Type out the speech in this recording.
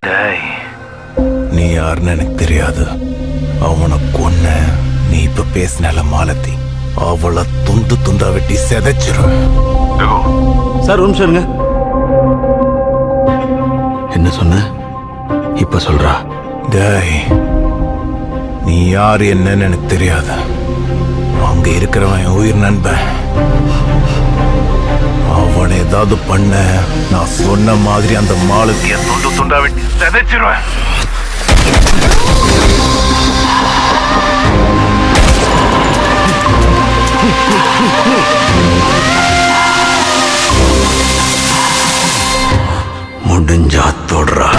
டேய், நீ யாருன்னு எனக்கு தெரியாது. அவனை கொன்ன நீ இப்ப பேசினால மாலத்தி, அவளை துண்டு துண்டா வெட்டி செதைச்சிரும். சார் ஒரு நிமிஷம் இருங்க. என்ன சொன்ன? இப்ப சொல்றா. டேய், நீ யாரு என்னன்னு எனக்கு தெரியாது. அங்க இருக்கிறவன் உயிர் நண்பன். அவனை ஏதாவது பண்ண நான் சொன்ன மாதிரி அந்த மாலத்திய துண்டு துண்டா வெட்டி செதைச்சிருவேன். முடிஞ்சா தொடுறா.